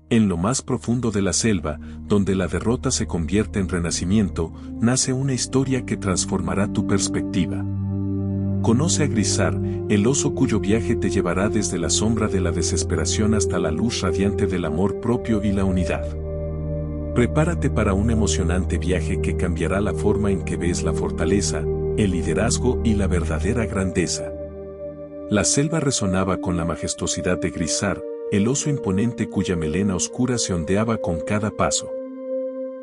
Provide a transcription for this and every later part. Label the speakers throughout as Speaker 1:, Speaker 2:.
Speaker 1: En lo más profundo de la selva, donde la derrota se convierte en renacimiento, nace una historia que transformará tu perspectiva. Conoce a Grisar, el oso cuyo viaje te llevará desde la sombra de la desesperación hasta la luz radiante del amor propio y la unidad. Prepárate para un emocionante viaje que cambiará la forma en que ves la fortaleza, el liderazgo y la verdadera grandeza. La selva resonaba con la majestuosidad de Grisar, el oso imponente cuya melena oscura se ondeaba con cada paso.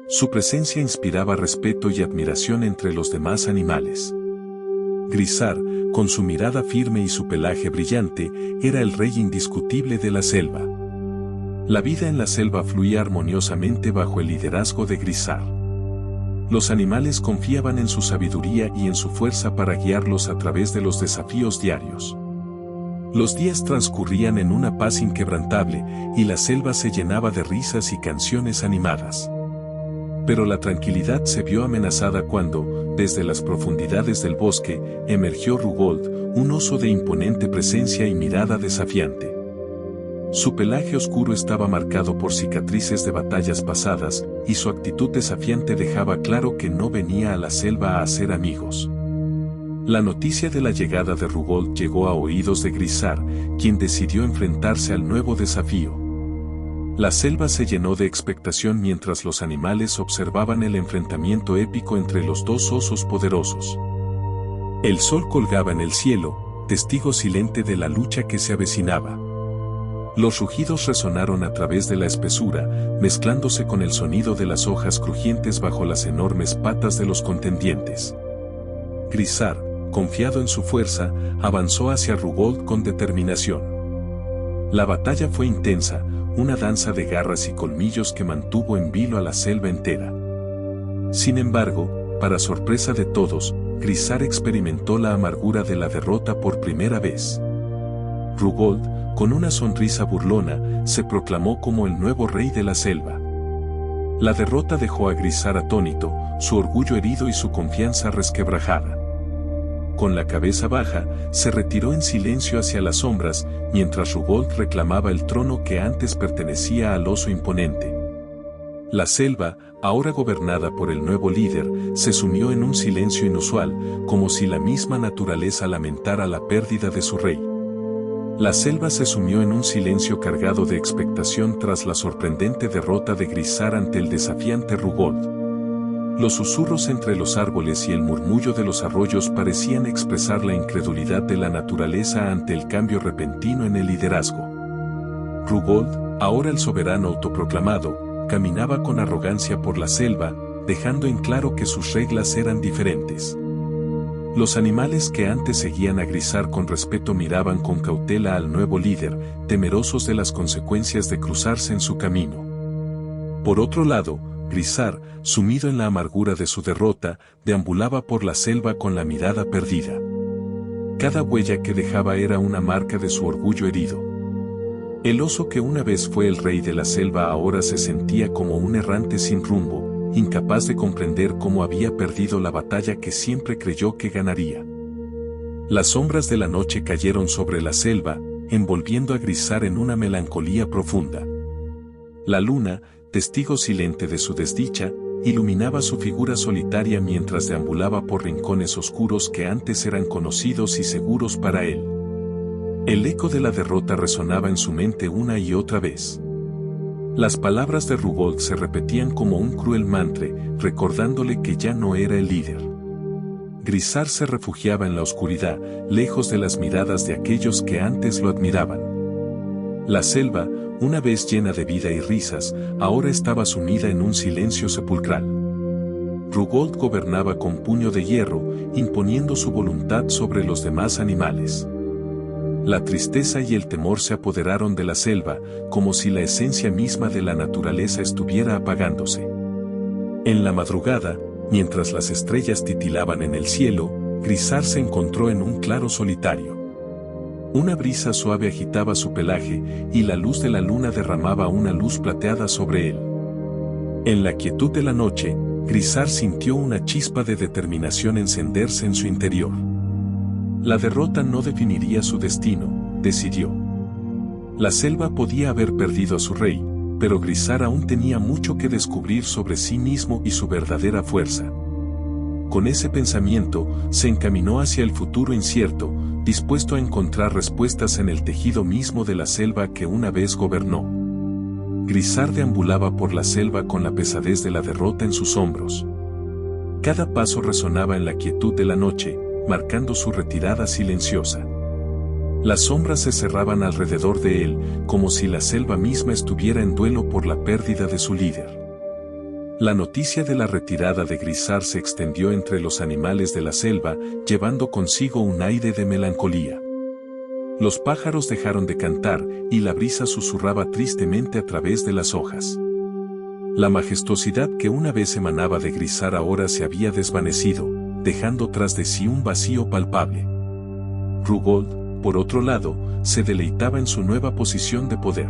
Speaker 1: Su presencia inspiraba respeto y admiración entre los demás animales. Grisar, con su mirada firme y su pelaje brillante, era el rey indiscutible de la selva. La vida en la selva fluía armoniosamente bajo el liderazgo de Grisar. Los animales confiaban en su sabiduría y en su fuerza para guiarlos a través de los desafíos diarios. Los días transcurrían en una paz inquebrantable y la selva se llenaba de risas y canciones animadas. Pero la tranquilidad se vio amenazada cuando, desde las profundidades del bosque, emergió Rugold, un oso de imponente presencia y mirada desafiante. Su pelaje oscuro estaba marcado por cicatrices de batallas pasadas, y su actitud desafiante dejaba claro que no venía a la selva a hacer amigos. La noticia de la llegada de Rugold llegó a oídos de Grisar, quien decidió enfrentarse al nuevo desafío. La selva se llenó de expectación mientras los animales observaban el enfrentamiento épico entre los dos osos poderosos. El sol colgaba en el cielo, testigo silente de la lucha que se avecinaba. Los rugidos resonaron a través de la espesura, mezclándose con el sonido de las hojas crujientes bajo las enormes patas de los contendientes. Grisar, confiado en su fuerza, avanzó hacia Rugold con determinación. La batalla fue intensa, una danza de garras y colmillos que mantuvo en vilo a la selva entera. Sin embargo, para sorpresa de todos, Grisar experimentó la amargura de la derrota por primera vez. Rugold, con una sonrisa burlona, se proclamó como el nuevo rey de la selva. La derrota dejó a Grisar atónito, su orgullo herido y su confianza resquebrajada. Con la cabeza baja, se retiró en silencio hacia las sombras, mientras Rugold reclamaba el trono que antes pertenecía al oso imponente. La selva, ahora gobernada por el nuevo líder, se sumió en un silencio inusual, como si la misma naturaleza lamentara la pérdida de su rey. La selva se sumió en un silencio cargado de expectación tras la sorprendente derrota de Grisar ante el desafiante Rugold. Los susurros entre los árboles y el murmullo de los arroyos parecían expresar la incredulidad de la naturaleza ante el cambio repentino en el liderazgo. Rugold, ahora el soberano autoproclamado, caminaba con arrogancia por la selva, dejando en claro que sus reglas eran diferentes. Los animales que antes seguían a Grisar con respeto miraban con cautela al nuevo líder, temerosos de las consecuencias de cruzarse en su camino. Por otro lado, Grisar, sumido en la amargura de su derrota, deambulaba por la selva con la mirada perdida. Cada huella que dejaba era una marca de su orgullo herido. El oso que una vez fue el rey de la selva ahora se sentía como un errante sin rumbo, incapaz de comprender cómo había perdido la batalla que siempre creyó que ganaría. Las sombras de la noche cayeron sobre la selva, envolviendo a Grisar en una melancolía profunda. La luna, testigo silente de su desdicha, iluminaba su figura solitaria mientras deambulaba por rincones oscuros que antes eran conocidos y seguros para él. El eco de la derrota resonaba en su mente una y otra vez. Las palabras de Rugold se repetían como un cruel mantra, recordándole que ya no era el líder. Grisar se refugiaba en la oscuridad, lejos de las miradas de aquellos que antes lo admiraban. La selva, una vez llena de vida y risas, ahora estaba sumida en un silencio sepulcral. Rugold gobernaba con puño de hierro, imponiendo su voluntad sobre los demás animales. La tristeza y el temor se apoderaron de la selva, como si la esencia misma de la naturaleza estuviera apagándose. En la madrugada, mientras las estrellas titilaban en el cielo, Grisar se encontró en un claro solitario. Una brisa suave agitaba su pelaje, y la luz de la luna derramaba una luz plateada sobre él. En la quietud de la noche, Grisar sintió una chispa de determinación encenderse en su interior. La derrota no definiría su destino, decidió. La selva podía haber perdido a su rey, pero Grisar aún tenía mucho que descubrir sobre sí mismo y su verdadera fuerza. Con ese pensamiento, se encaminó hacia el futuro incierto, dispuesto a encontrar respuestas en el tejido mismo de la selva que una vez gobernó. Grisar deambulaba por la selva con la pesadez de la derrota en sus hombros. Cada paso resonaba en la quietud de la noche, marcando su retirada silenciosa. Las sombras se cerraban alrededor de él, como si la selva misma estuviera en duelo por la pérdida de su líder. La noticia de la retirada de Grisar se extendió entre los animales de la selva, llevando consigo un aire de melancolía. Los pájaros dejaron de cantar, y la brisa susurraba tristemente a través de las hojas. La majestuosidad que una vez emanaba de Grisar ahora se había desvanecido, dejando tras de sí un vacío palpable. Rugold, por otro lado, se deleitaba en su nueva posición de poder.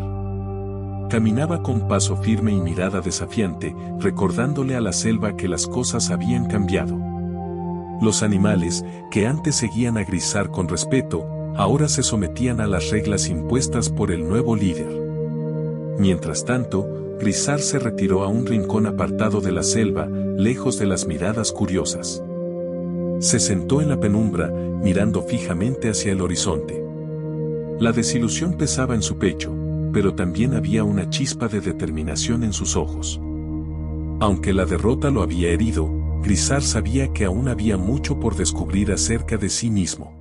Speaker 1: Caminaba con paso firme y mirada desafiante, recordándole a la selva que las cosas habían cambiado. Los animales, que antes seguían a Grisar con respeto, ahora se sometían a las reglas impuestas por el nuevo líder. Mientras tanto, Grisar se retiró a un rincón apartado de la selva, lejos de las miradas curiosas. Se sentó en la penumbra, mirando fijamente hacia el horizonte. La desilusión pesaba en su pecho, pero también había una chispa de determinación en sus ojos. Aunque la derrota lo había herido, Grisar sabía que aún había mucho por descubrir acerca de sí mismo.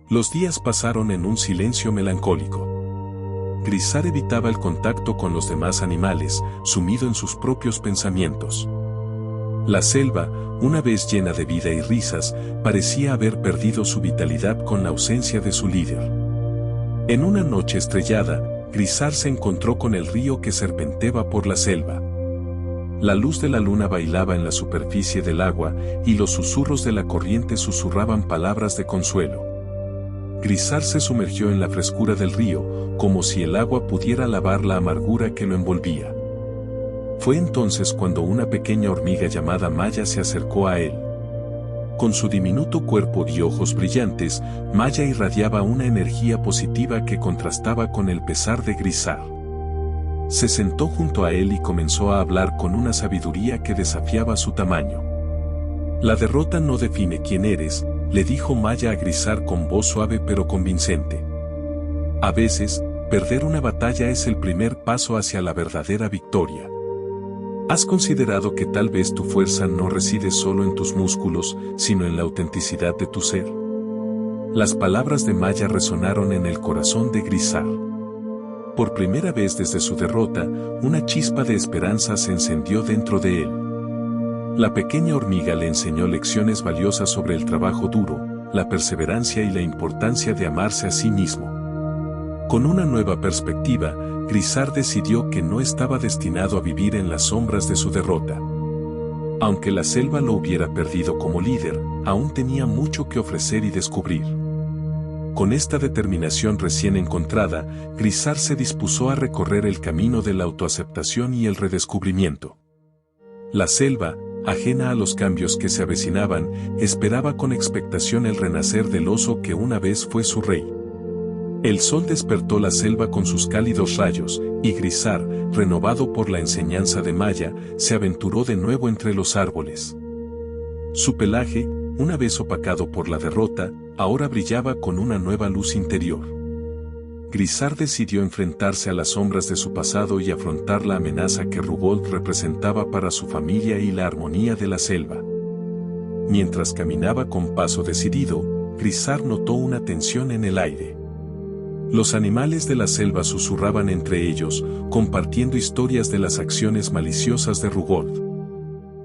Speaker 1: Los días pasaron en un silencio melancólico. Grisar evitaba el contacto con los demás animales, sumido en sus propios pensamientos. La selva, una vez llena de vida y risas, parecía haber perdido su vitalidad con la ausencia de su líder. En una noche estrellada, Grisar se encontró con el río que serpenteaba por la selva. La luz de la luna bailaba en la superficie del agua, y los susurros de la corriente susurraban palabras de consuelo. Grisar se sumergió en la frescura del río, como si el agua pudiera lavar la amargura que lo envolvía. Fue entonces cuando una pequeña hormiga llamada Maya se acercó a él. Con su diminuto cuerpo y ojos brillantes, Maya irradiaba una energía positiva que contrastaba con el pesar de Grisar. Se sentó junto a él y comenzó a hablar con una sabiduría que desafiaba su tamaño. La derrota no define quién eres, le dijo Maya a Grisar con voz suave pero convincente. A veces, perder una batalla es el primer paso hacia la verdadera victoria. ¿Has considerado que tal vez tu fuerza no reside solo en tus músculos, sino en la autenticidad de tu ser? Las palabras de Maya resonaron en el corazón de Grisar. Por primera vez desde su derrota, una chispa de esperanza se encendió dentro de él. La pequeña hormiga le enseñó lecciones valiosas sobre el trabajo duro, la perseverancia y la importancia de amarse a sí mismo. Con una nueva perspectiva, Grisar decidió que no estaba destinado a vivir en las sombras de su derrota. Aunque la selva lo hubiera perdido como líder, aún tenía mucho que ofrecer y descubrir. Con esta determinación recién encontrada, Grisar se dispuso a recorrer el camino de la autoaceptación y el redescubrimiento. La selva, ajena a los cambios que se avecinaban, esperaba con expectación el renacer del oso que una vez fue su rey. El sol despertó la selva con sus cálidos rayos, y Grisar, renovado por la enseñanza de Maya, se aventuró de nuevo entre los árboles. Su pelaje, una vez opacado por la derrota, ahora brillaba con una nueva luz interior. Grisar decidió enfrentarse a las sombras de su pasado y afrontar la amenaza que Rugold representaba para su familia y la armonía de la selva. Mientras caminaba con paso decidido, Grisar notó una tensión en el aire. Los animales de la selva susurraban entre ellos, compartiendo historias de las acciones maliciosas de Rugold.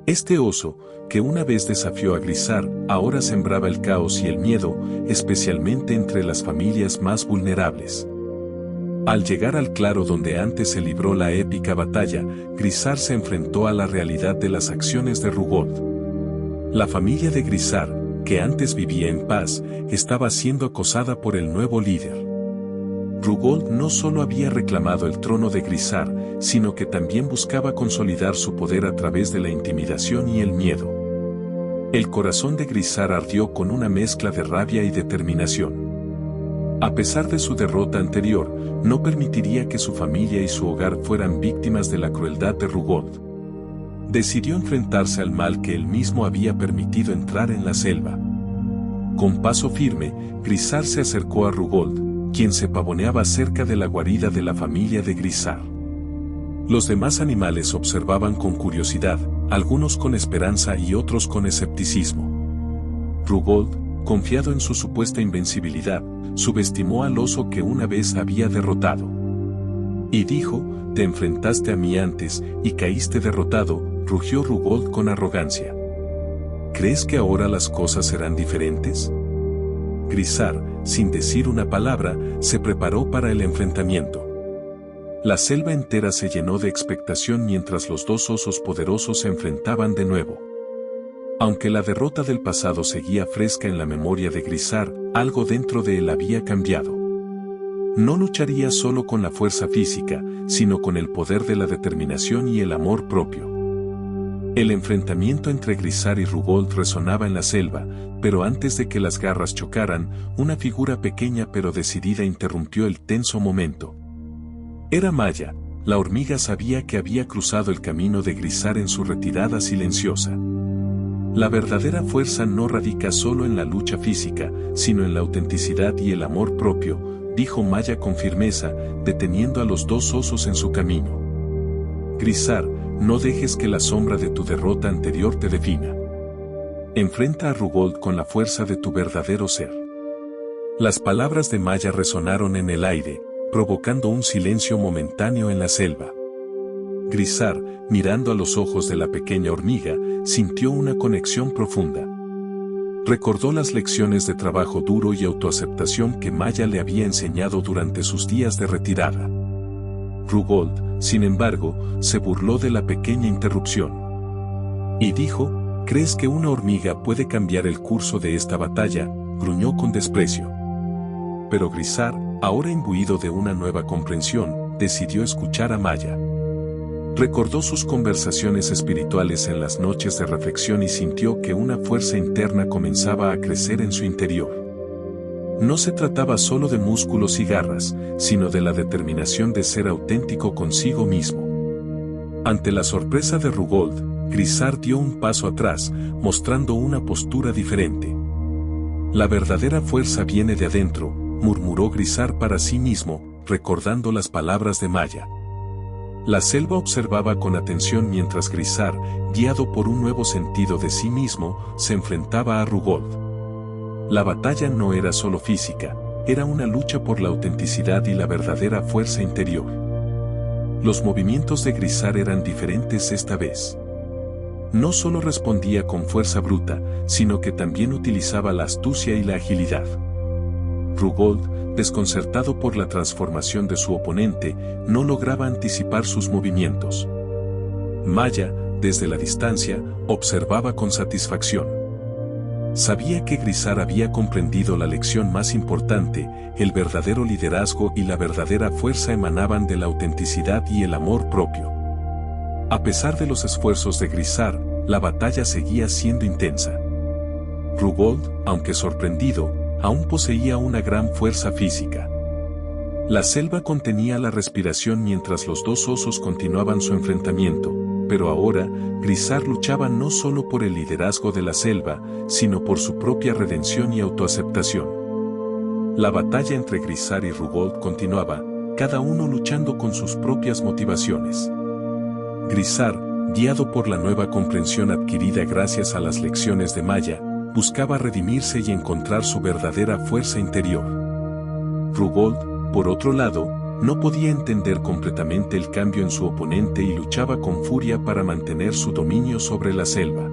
Speaker 1: Este oso, que una vez desafió a Grisar, ahora sembraba el caos y el miedo, especialmente entre las familias más vulnerables. Al llegar al claro donde antes se libró la épica batalla, Grisar se enfrentó a la realidad de las acciones de Rugold. La familia de Grisar, que antes vivía en paz, estaba siendo acosada por el nuevo líder. Rugold no solo había reclamado el trono de Grisar, sino que también buscaba consolidar su poder a través de la intimidación y el miedo. El corazón de Grisar ardió con una mezcla de rabia y determinación. A pesar de su derrota anterior, no permitiría que su familia y su hogar fueran víctimas de la crueldad de Rugold. Decidió enfrentarse al mal que él mismo había permitido entrar en la selva. Con paso firme, Grisar se acercó a Rugold, quien se pavoneaba cerca de la guarida de la familia de Grisar. Los demás animales observaban con curiosidad, algunos con esperanza y otros con escepticismo. Rugold, confiado en su supuesta invencibilidad, subestimó al oso que una vez había derrotado. Y dijo: «Te enfrentaste a mí antes, y caíste derrotado», rugió Rugold con arrogancia. «¿Crees que ahora las cosas serán diferentes?». Grisar, sin decir una palabra, se preparó para el enfrentamiento. La selva entera se llenó de expectación mientras los dos osos poderosos se enfrentaban de nuevo. Aunque la derrota del pasado seguía fresca en la memoria de Grisar, algo dentro de él había cambiado. No lucharía solo con la fuerza física, sino con el poder de la determinación y el amor propio. El enfrentamiento entre Grisar y Rugold resonaba en la selva, pero antes de que las garras chocaran, una figura pequeña pero decidida interrumpió el tenso momento. Era Maya. La hormiga sabía que había cruzado el camino de Grisar en su retirada silenciosa. La verdadera fuerza no radica solo en la lucha física, sino en la autenticidad y el amor propio, dijo Maya con firmeza, deteniendo a los dos osos en su camino. Grisar, no dejes que la sombra de tu derrota anterior te defina. Enfrenta a Rugold con la fuerza de tu verdadero ser. Las palabras de Maya resonaron en el aire, provocando un silencio momentáneo en la selva. Grisar, mirando a los ojos de la pequeña hormiga, sintió una conexión profunda. Recordó las lecciones de trabajo duro y autoaceptación que Maya le había enseñado durante sus días de retirada. Rugold, sin embargo, se burló de la pequeña interrupción. Y dijo: «¿Crees que una hormiga puede cambiar el curso de esta batalla?», gruñó con desprecio. Pero Grisar, ahora imbuido de una nueva comprensión, decidió escuchar a Maya. Recordó sus conversaciones espirituales en las noches de reflexión y sintió que una fuerza interna comenzaba a crecer en su interior. No se trataba solo de músculos y garras, sino de la determinación de ser auténtico consigo mismo. Ante la sorpresa de Rugold, Grisar dio un paso atrás, mostrando una postura diferente. «La verdadera fuerza viene de adentro», murmuró Grisar para sí mismo, recordando las palabras de Maya. La selva observaba con atención mientras Grisar, guiado por un nuevo sentido de sí mismo, se enfrentaba a Rugold. La batalla no era solo física, era una lucha por la autenticidad y la verdadera fuerza interior. Los movimientos de Grisar eran diferentes esta vez. No solo respondía con fuerza bruta, sino que también utilizaba la astucia y la agilidad. Rugold, desconcertado por la transformación de su oponente, no lograba anticipar sus movimientos. Maya, desde la distancia, observaba con satisfacción. Sabía que Grisar había comprendido la lección más importante: el verdadero liderazgo y la verdadera fuerza emanaban de la autenticidad y el amor propio. A pesar de los esfuerzos de Grisar, la batalla seguía siendo intensa. Rugold, aunque sorprendido, aún poseía una gran fuerza física. La selva contenía la respiración mientras los dos osos continuaban su enfrentamiento, pero ahora, Grisar luchaba no solo por el liderazgo de la selva, sino por su propia redención y autoaceptación. La batalla entre Grisar y Rugold continuaba, cada uno luchando con sus propias motivaciones. Grisar, guiado por la nueva comprensión adquirida gracias a las lecciones de Maya, buscaba redimirse y encontrar su verdadera fuerza interior. Rugold, por otro lado, no podía entender completamente el cambio en su oponente y luchaba con furia para mantener su dominio sobre la selva.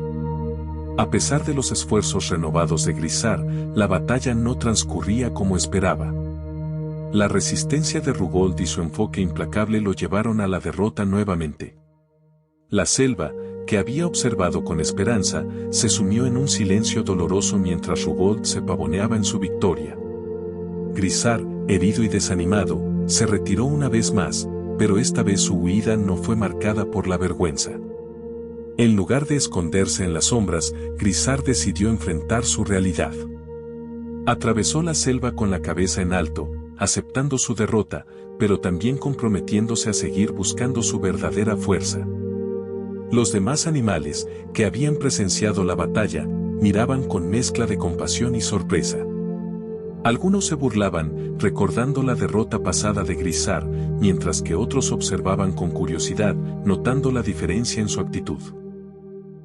Speaker 1: A pesar de los esfuerzos renovados de Grisar, la batalla no transcurría como esperaba. La resistencia de Rugold y su enfoque implacable lo llevaron a la derrota nuevamente. La selva, que había observado con esperanza, se sumió en un silencio doloroso mientras Rugold se pavoneaba en su victoria. Grisar, herido y desanimado, se retiró una vez más, pero esta vez su huida no fue marcada por la vergüenza. En lugar de esconderse en las sombras, Grisar decidió enfrentar su realidad. Atravesó la selva con la cabeza en alto, aceptando su derrota, pero también comprometiéndose a seguir buscando su verdadera fuerza. Los demás animales, que habían presenciado la batalla, miraban con mezcla de compasión y sorpresa. Algunos se burlaban, recordando la derrota pasada de Grisar, mientras que otros observaban con curiosidad, notando la diferencia en su actitud.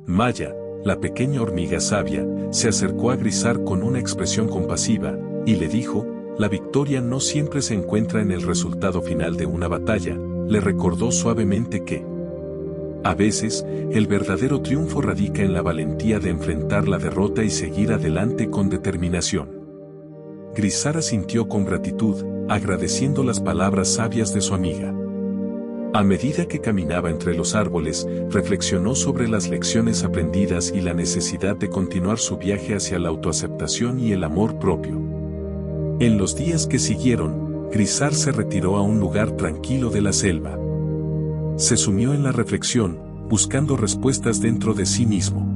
Speaker 1: Maya, la pequeña hormiga sabia, se acercó a Grisar con una expresión compasiva, y le dijo: «La victoria no siempre se encuentra en el resultado final de una batalla», le recordó suavemente que a veces, el verdadero triunfo radica en la valentía de enfrentar la derrota y seguir adelante con determinación. Grisar asintió con gratitud, agradeciendo las palabras sabias de su amiga. A medida que caminaba entre los árboles, reflexionó sobre las lecciones aprendidas y la necesidad de continuar su viaje hacia la autoaceptación y el amor propio. En los días que siguieron, Grisar se retiró a un lugar tranquilo de la selva. Se sumió en la reflexión, buscando respuestas dentro de sí mismo.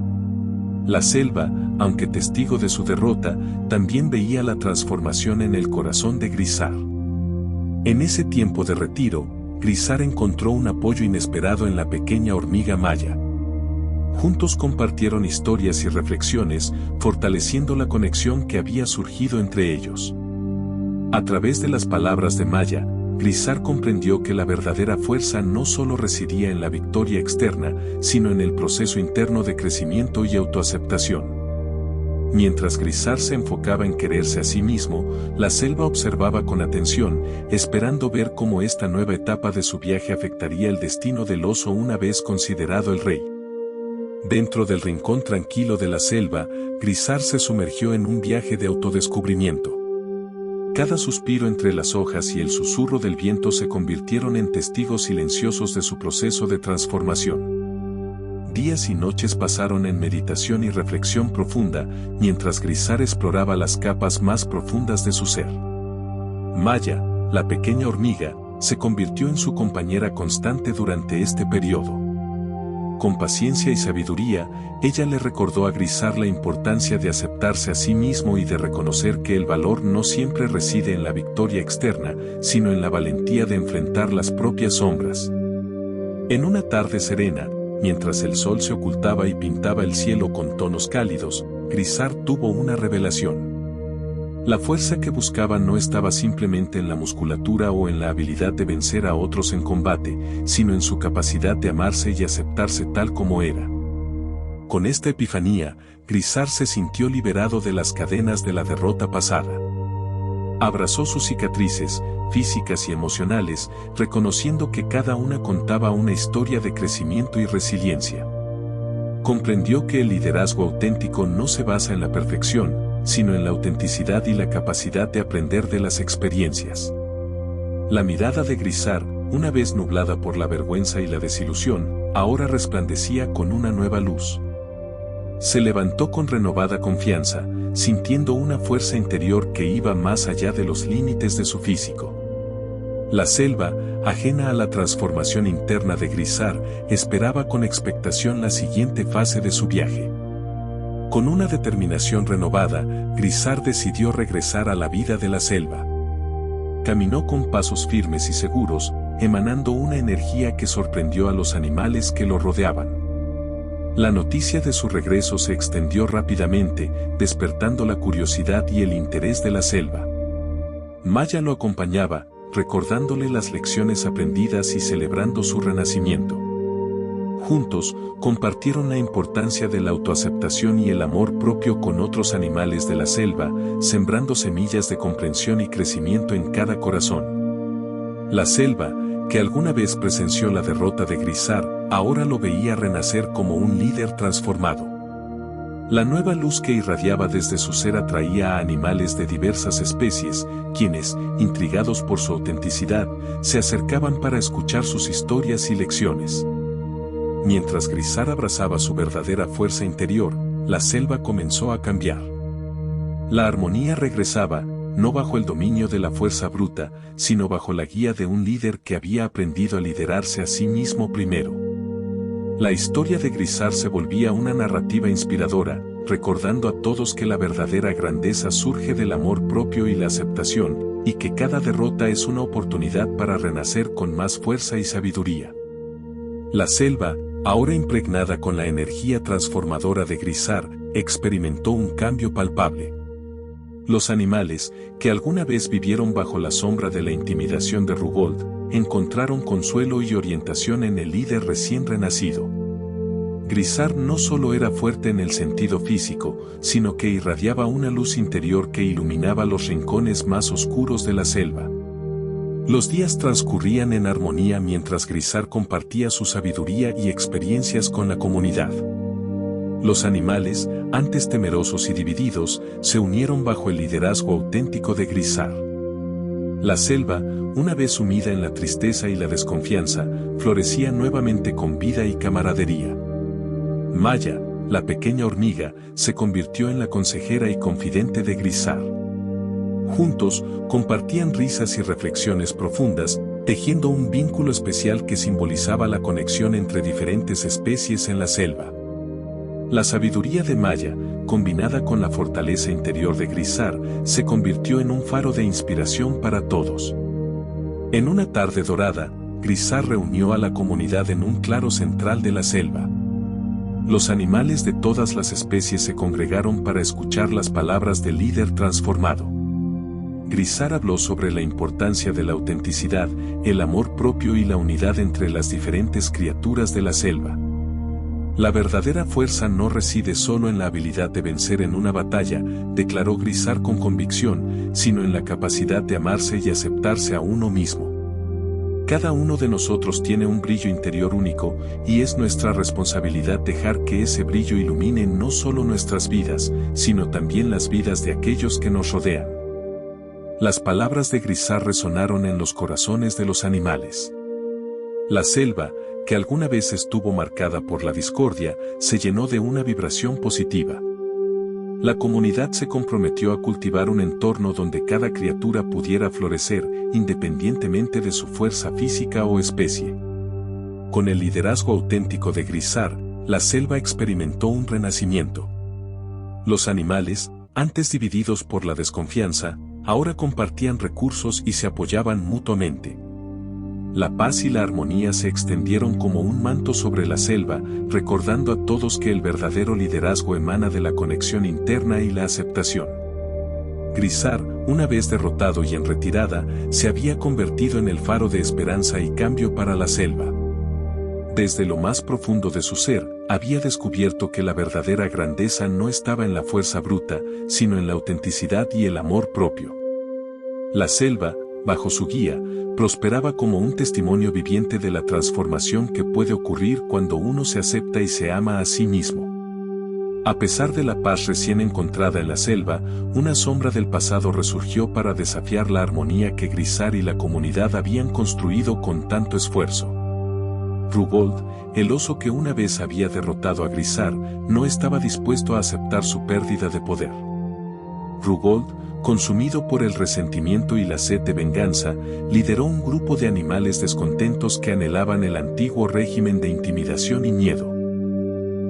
Speaker 1: La selva, aunque testigo de su derrota, también veía la transformación en el corazón de Grisar. En ese tiempo de retiro, Grisar encontró un apoyo inesperado en la pequeña hormiga Maya. Juntos compartieron historias y reflexiones, fortaleciendo la conexión que había surgido entre ellos. A través de las palabras de Maya, Grisar comprendió que la verdadera fuerza no solo residía en la victoria externa, sino en el proceso interno de crecimiento y autoaceptación. Mientras Grisar se enfocaba en quererse a sí mismo, la selva observaba con atención, esperando ver cómo esta nueva etapa de su viaje afectaría el destino del oso una vez considerado el rey. Dentro del rincón tranquilo de la selva, Grisar se sumergió en un viaje de autodescubrimiento. Cada suspiro entre las hojas y el susurro del viento se convirtieron en testigos silenciosos de su proceso de transformación. Días y noches pasaron en meditación y reflexión profunda, mientras Grisar exploraba las capas más profundas de su ser. Maya, la pequeña hormiga, se convirtió en su compañera constante durante este periodo. Con paciencia y sabiduría, ella le recordó a Grisar la importancia de aceptarse a sí mismo y de reconocer que el valor no siempre reside en la victoria externa, sino en la valentía de enfrentar las propias sombras. En una tarde serena, mientras el sol se ocultaba y pintaba el cielo con tonos cálidos, Grisar tuvo una revelación. La fuerza que buscaba no estaba simplemente en la musculatura o en la habilidad de vencer a otros en combate, sino en su capacidad de amarse y aceptarse tal como era. Con esta epifanía, Grisar se sintió liberado de las cadenas de la derrota pasada. Abrazó sus cicatrices, físicas y emocionales, reconociendo que cada una contaba una historia de crecimiento y resiliencia. Comprendió que el liderazgo auténtico no se basa en la perfección, sino en la autenticidad y la capacidad de aprender de las experiencias. La mirada de Grisar, una vez nublada por la vergüenza y la desilusión, ahora resplandecía con una nueva luz. Se levantó con renovada confianza, sintiendo una fuerza interior que iba más allá de los límites de su físico. La selva, ajena a la transformación interna de Grisar, esperaba con expectación la siguiente fase de su viaje. Con una determinación renovada, Grisar decidió regresar a la vida de la selva. Caminó con pasos firmes y seguros, emanando una energía que sorprendió a los animales que lo rodeaban. La noticia de su regreso se extendió rápidamente, despertando la curiosidad y el interés de la selva. Maya lo acompañaba, recordándole las lecciones aprendidas y celebrando su renacimiento. Juntos, compartieron la importancia de la autoaceptación y el amor propio con otros animales de la selva, sembrando semillas de comprensión y crecimiento en cada corazón. La selva, que alguna vez presenció la derrota de Grisar, ahora lo veía renacer como un líder transformado. La nueva luz que irradiaba desde su ser atraía a animales de diversas especies, quienes, intrigados por su autenticidad, se acercaban para escuchar sus historias y lecciones. Mientras Grisar abrazaba su verdadera fuerza interior, la selva comenzó a cambiar. La armonía regresaba, no bajo el dominio de la fuerza bruta, sino bajo la guía de un líder que había aprendido a liderarse a sí mismo primero. La historia de Grisar se volvía una narrativa inspiradora, recordando a todos que la verdadera grandeza surge del amor propio y la aceptación, y que cada derrota es una oportunidad para renacer con más fuerza y sabiduría. La selva, ahora impregnada con la energía transformadora de Grisar, experimentó un cambio palpable. Los animales, que alguna vez vivieron bajo la sombra de la intimidación de Rugold, encontraron consuelo y orientación en el líder recién renacido. Grisar no solo era fuerte en el sentido físico, sino que irradiaba una luz interior que iluminaba los rincones más oscuros de la selva. Los días transcurrían en armonía mientras Grisar compartía su sabiduría y experiencias con la comunidad. Los animales, antes temerosos y divididos, se unieron bajo el liderazgo auténtico de Grisar. La selva, una vez sumida en la tristeza y la desconfianza, florecía nuevamente con vida y camaradería. Maya, la pequeña hormiga, se convirtió en la consejera y confidente de Grisar. Juntos, compartían risas y reflexiones profundas, tejiendo un vínculo especial que simbolizaba la conexión entre diferentes especies en la selva. La sabiduría de Maya, combinada con la fortaleza interior de Grisar, se convirtió en un faro de inspiración para todos. En una tarde dorada, Grisar reunió a la comunidad en un claro central de la selva. Los animales de todas las especies se congregaron para escuchar las palabras del líder transformado. Grisar habló sobre la importancia de la autenticidad, el amor propio y la unidad entre las diferentes criaturas de la selva. La verdadera fuerza no reside solo en la habilidad de vencer en una batalla, declaró Grisar con convicción, sino en la capacidad de amarse y aceptarse a uno mismo. Cada uno de nosotros tiene un brillo interior único, y es nuestra responsabilidad dejar que ese brillo ilumine no solo nuestras vidas, sino también las vidas de aquellos que nos rodean. Las palabras de Grisar resonaron en los corazones de los animales. La selva, que alguna vez estuvo marcada por la discordia, se llenó de una vibración positiva. La comunidad se comprometió a cultivar un entorno donde cada criatura pudiera florecer, independientemente de su fuerza física o especie. Con el liderazgo auténtico de Grisar, la selva experimentó un renacimiento. Los animales, antes divididos por la desconfianza, ahora compartían recursos y se apoyaban mutuamente. La paz y la armonía se extendieron como un manto sobre la selva, recordando a todos que el verdadero liderazgo emana de la conexión interna y la aceptación. Grisar, una vez derrotado y en retirada, se había convertido en el faro de esperanza y cambio para la selva. Desde lo más profundo de su ser, había descubierto que la verdadera grandeza no estaba en la fuerza bruta, sino en la autenticidad y el amor propio. La selva, bajo su guía, prosperaba como un testimonio viviente de la transformación que puede ocurrir cuando uno se acepta y se ama a sí mismo. A pesar de la paz recién encontrada en la selva, una sombra del pasado resurgió para desafiar la armonía que Grisar y la comunidad habían construido con tanto esfuerzo. Rugold, el oso que una vez había derrotado a Grisar, no estaba dispuesto a aceptar su pérdida de poder. Rugold, consumido por el resentimiento y la sed de venganza, lideró un grupo de animales descontentos que anhelaban el antiguo régimen de intimidación y miedo.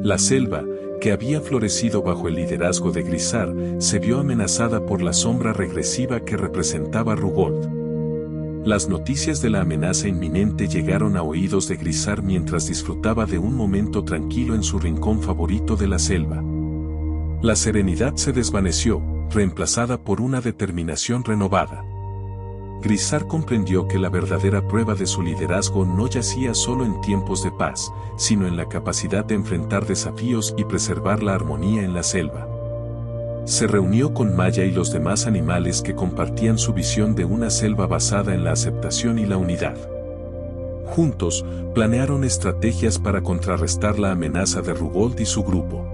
Speaker 1: La selva, que había florecido bajo el liderazgo de Grisar, se vio amenazada por la sombra regresiva que representaba Rugold. Las noticias de la amenaza inminente llegaron a oídos de Grisar mientras disfrutaba de un momento tranquilo en su rincón favorito de la selva. La serenidad se desvaneció, reemplazada por una determinación renovada. Grisar comprendió que la verdadera prueba de su liderazgo no yacía solo en tiempos de paz, sino en la capacidad de enfrentar desafíos y preservar la armonía en la selva. Se reunió con Maya y los demás animales que compartían su visión de una selva basada en la aceptación y la unidad. Juntos, planearon estrategias para contrarrestar la amenaza de Rugold y su grupo.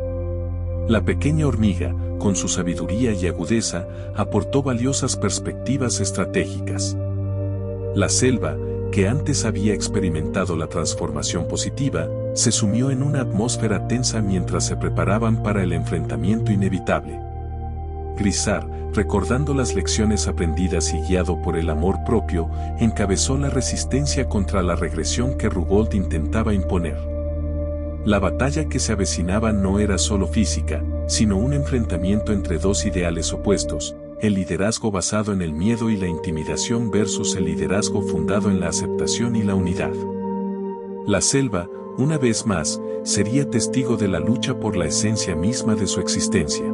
Speaker 1: La pequeña hormiga, con su sabiduría y agudeza, aportó valiosas perspectivas estratégicas. La selva, que antes había experimentado la transformación positiva, se sumió en una atmósfera tensa mientras se preparaban para el enfrentamiento inevitable. Grisar, recordando las lecciones aprendidas y guiado por el amor propio, encabezó la resistencia contra la regresión que Rugold intentaba imponer. La batalla que se avecinaba no era solo física, sino un enfrentamiento entre dos ideales opuestos, el liderazgo basado en el miedo y la intimidación versus el liderazgo fundado en la aceptación y la unidad. La selva, una vez más, sería testigo de la lucha por la esencia misma de su existencia.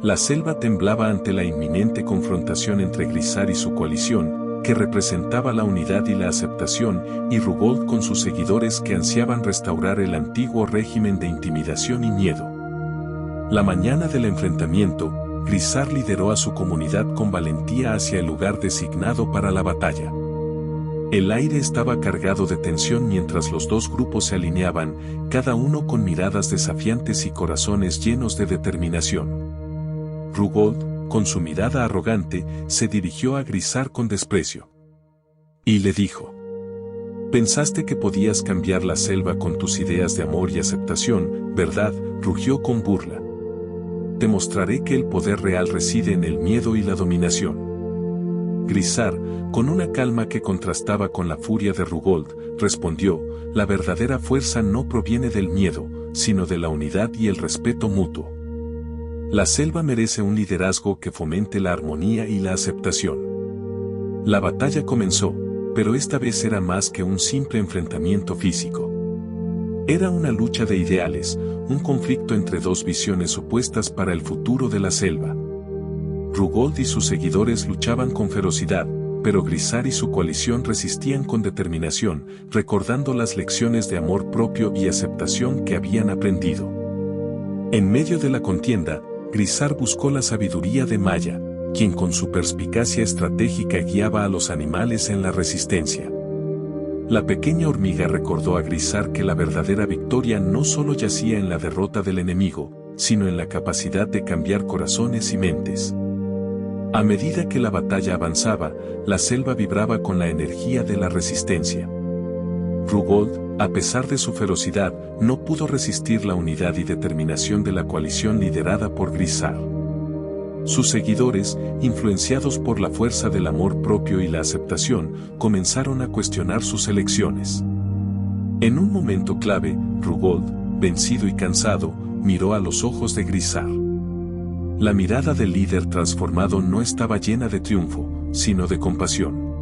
Speaker 1: La selva temblaba ante la inminente confrontación entre Grisar y su coalición, que representaba la unidad y la aceptación, y Rugold con sus seguidores que ansiaban restaurar el antiguo régimen de intimidación y miedo. La mañana del enfrentamiento, Grisar lideró a su comunidad con valentía hacia el lugar designado para la batalla. El aire estaba cargado de tensión mientras los dos grupos se alineaban, cada uno con miradas desafiantes y corazones llenos de determinación. Rugold, con su mirada arrogante, se dirigió a Grisar con desprecio. Y le dijo: «Pensaste que podías cambiar la selva con tus ideas de amor y aceptación, ¿verdad?», rugió con burla. «Te mostraré que el poder real reside en el miedo y la dominación». Grisar, con una calma que contrastaba con la furia de Rugold, respondió: «La verdadera fuerza no proviene del miedo, sino de la unidad y el respeto mutuo. La selva merece un liderazgo que fomente la armonía y la aceptación». La batalla comenzó, pero esta vez era más que un simple enfrentamiento físico. Era una lucha de ideales, un conflicto entre dos visiones opuestas para el futuro de la selva. Rugold y sus seguidores luchaban con ferocidad, pero Grisar y su coalición resistían con determinación, recordando las lecciones de amor propio y aceptación que habían aprendido. En medio de la contienda, Grisar buscó la sabiduría de Maya, quien con su perspicacia estratégica guiaba a los animales en la resistencia. La pequeña hormiga recordó a Grisar que la verdadera victoria no solo yacía en la derrota del enemigo, sino en la capacidad de cambiar corazones y mentes. A medida que la batalla avanzaba, la selva vibraba con la energía de la resistencia. Rugold, a pesar de su ferocidad, no pudo resistir la unidad y determinación de la coalición liderada por Grisar. Sus seguidores, influenciados por la fuerza del amor propio y la aceptación, comenzaron a cuestionar sus elecciones. En un momento clave, Rugold, vencido y cansado, miró a los ojos de Grisar. La mirada del líder transformado no estaba llena de triunfo, sino de compasión.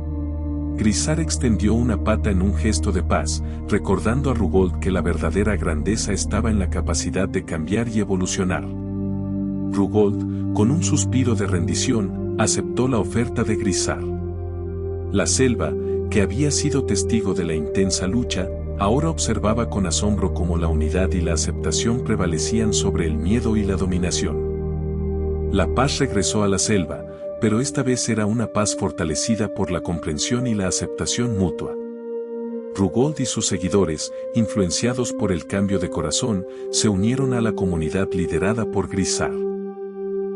Speaker 1: Grisar extendió una pata en un gesto de paz, recordando a Rugold que la verdadera grandeza estaba en la capacidad de cambiar y evolucionar. Rugold, con un suspiro de rendición, aceptó la oferta de Grisar. La selva, que había sido testigo de la intensa lucha, ahora observaba con asombro cómo la unidad y la aceptación prevalecían sobre el miedo y la dominación. La paz regresó a la selva, pero esta vez era una paz fortalecida por la comprensión y la aceptación mutua. Rugold y sus seguidores, influenciados por el cambio de corazón, se unieron a la comunidad liderada por Grisar.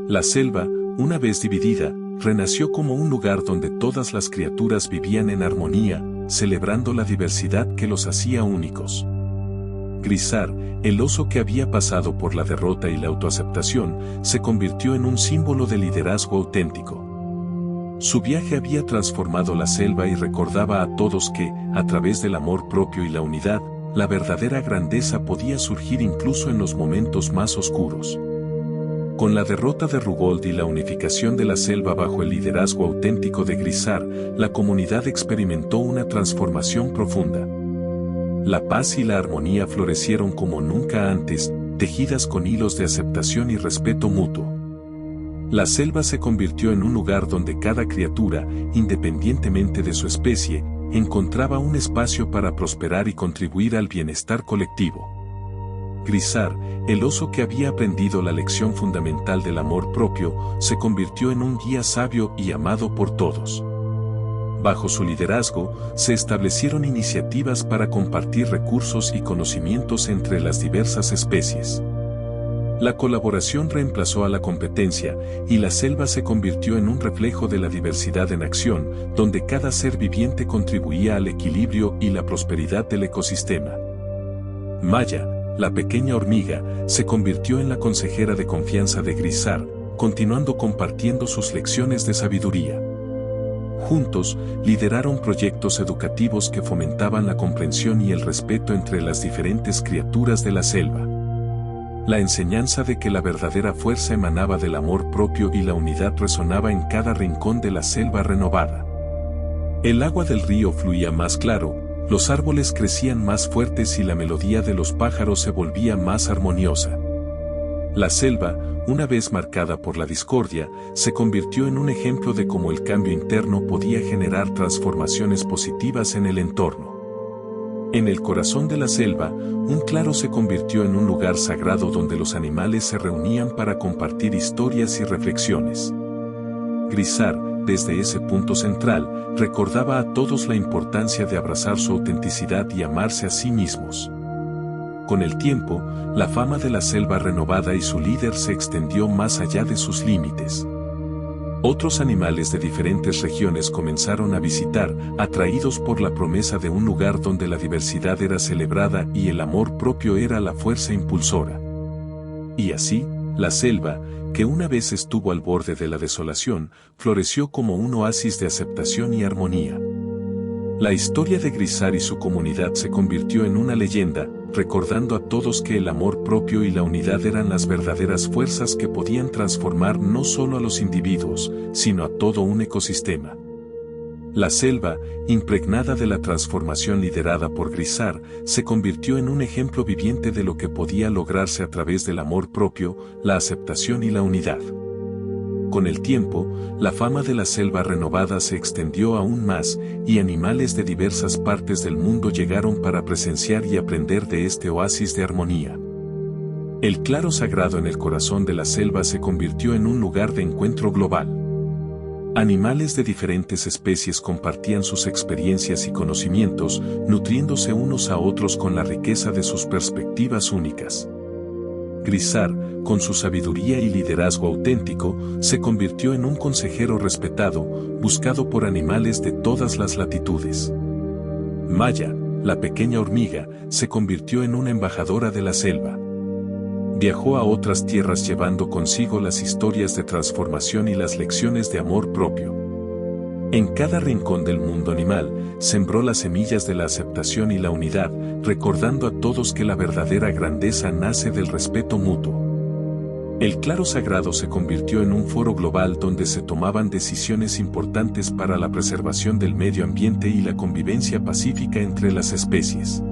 Speaker 1: La selva, una vez dividida, renació como un lugar donde todas las criaturas vivían en armonía, celebrando la diversidad que los hacía únicos. Grisar, el oso que había pasado por la derrota y la autoaceptación, se convirtió en un símbolo de liderazgo auténtico. Su viaje había transformado la selva y recordaba a todos que, a través del amor propio y la unidad, la verdadera grandeza podía surgir incluso en los momentos más oscuros. Con la derrota de Rugold y la unificación de la selva bajo el liderazgo auténtico de Grisar, la comunidad experimentó una transformación profunda. La paz y la armonía florecieron como nunca antes, tejidas con hilos de aceptación y respeto mutuo. La selva se convirtió en un lugar donde cada criatura, independientemente de su especie, encontraba un espacio para prosperar y contribuir al bienestar colectivo. Grisar, el oso que había aprendido la lección fundamental del amor propio, se convirtió en un guía sabio y amado por todos. Bajo su liderazgo, se establecieron iniciativas para compartir recursos y conocimientos entre las diversas especies. La colaboración reemplazó a la competencia, y la selva se convirtió en un reflejo de la diversidad en acción, donde cada ser viviente contribuía al equilibrio y la prosperidad del ecosistema. Maya, la pequeña hormiga, se convirtió en la consejera de confianza de Grisar, continuando compartiendo sus lecciones de sabiduría. Juntos, lideraron proyectos educativos que fomentaban la comprensión y el respeto entre las diferentes criaturas de la selva. La enseñanza de que la verdadera fuerza emanaba del amor propio y la unidad resonaba en cada rincón de la selva renovada. El agua del río fluía más claro, los árboles crecían más fuertes y la melodía de los pájaros se volvía más armoniosa. La selva, una vez marcada por la discordia, se convirtió en un ejemplo de cómo el cambio interno podía generar transformaciones positivas en el entorno. En el corazón de la selva, un claro se convirtió en un lugar sagrado donde los animales se reunían para compartir historias y reflexiones. Grisar, desde ese punto central, recordaba a todos la importancia de abrazar su autenticidad y amarse a sí mismos. Con el tiempo, la fama de la selva renovada y su líder se extendió más allá de sus límites. Otros animales de diferentes regiones comenzaron a visitar, atraídos por la promesa de un lugar donde la diversidad era celebrada y el amor propio era la fuerza impulsora. Y así, la selva, que una vez estuvo al borde de la desolación, floreció como un oasis de aceptación y armonía. La historia de Grisar y su comunidad se convirtió en una leyenda, recordando a todos que el amor propio y la unidad eran las verdaderas fuerzas que podían transformar no solo a los individuos, sino a todo un ecosistema. La selva, impregnada de la transformación liderada por Grisar, se convirtió en un ejemplo viviente de lo que podía lograrse a través del amor propio, la aceptación y la unidad. Con el tiempo, la fama de la selva renovada se extendió aún más, y animales de diversas partes del mundo llegaron para presenciar y aprender de este oasis de armonía. El claro sagrado en el corazón de la selva se convirtió en un lugar de encuentro global. Animales de diferentes especies compartían sus experiencias y conocimientos, nutriéndose unos a otros con la riqueza de sus perspectivas únicas. Grisar, con su sabiduría y liderazgo auténtico, se convirtió en un consejero respetado, buscado por animales de todas las latitudes. Maya, la pequeña hormiga, se convirtió en una embajadora de la selva. Viajó a otras tierras llevando consigo las historias de transformación y las lecciones de amor propio. En cada rincón del mundo animal, sembró las semillas de la aceptación y la unidad, recordando a todos que la verdadera grandeza nace del respeto mutuo. El claro sagrado se convirtió en un foro global donde se tomaban decisiones importantes para la preservación del medio ambiente y la convivencia pacífica entre las especies.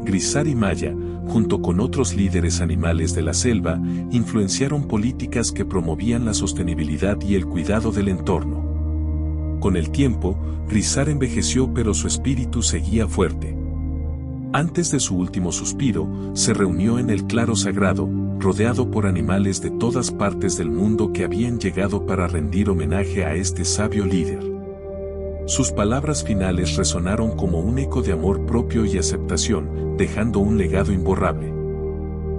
Speaker 1: Grisar y Maya, junto con otros líderes animales de la selva, influenciaron políticas que promovían la sostenibilidad y el cuidado del entorno. Con el tiempo, Grisar envejeció pero su espíritu seguía fuerte. Antes de su último suspiro, se reunió en el claro sagrado, rodeado por animales de todas partes del mundo que habían llegado para rendir homenaje a este sabio líder. Sus palabras finales resonaron como un eco de amor propio y aceptación, dejando un legado imborrable.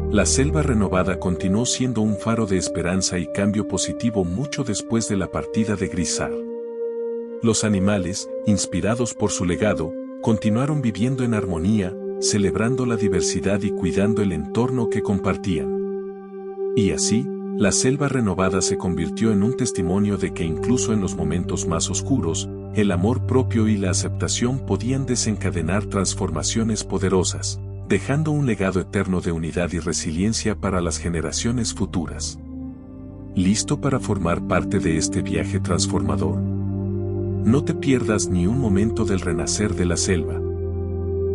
Speaker 1: La selva renovada continuó siendo un faro de esperanza y cambio positivo mucho después de la partida de Grisar. Los animales, inspirados por su legado, continuaron viviendo en armonía, celebrando la diversidad y cuidando el entorno que compartían. Y así, la selva renovada se convirtió en un testimonio de que incluso en los momentos más oscuros, el amor propio y la aceptación podían desencadenar transformaciones poderosas, dejando un legado eterno de unidad y resiliencia para las generaciones futuras. ¿Listo para formar parte de este viaje transformador? No te pierdas ni un momento del renacer de la selva.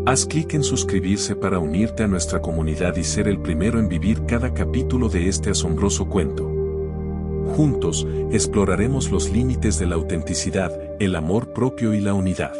Speaker 1: Haz clic en suscribirse para unirte a nuestra comunidad y ser el primero en vivir cada capítulo de este asombroso cuento. Juntos, exploraremos los límites de la autenticidad, el amor propio y la unidad.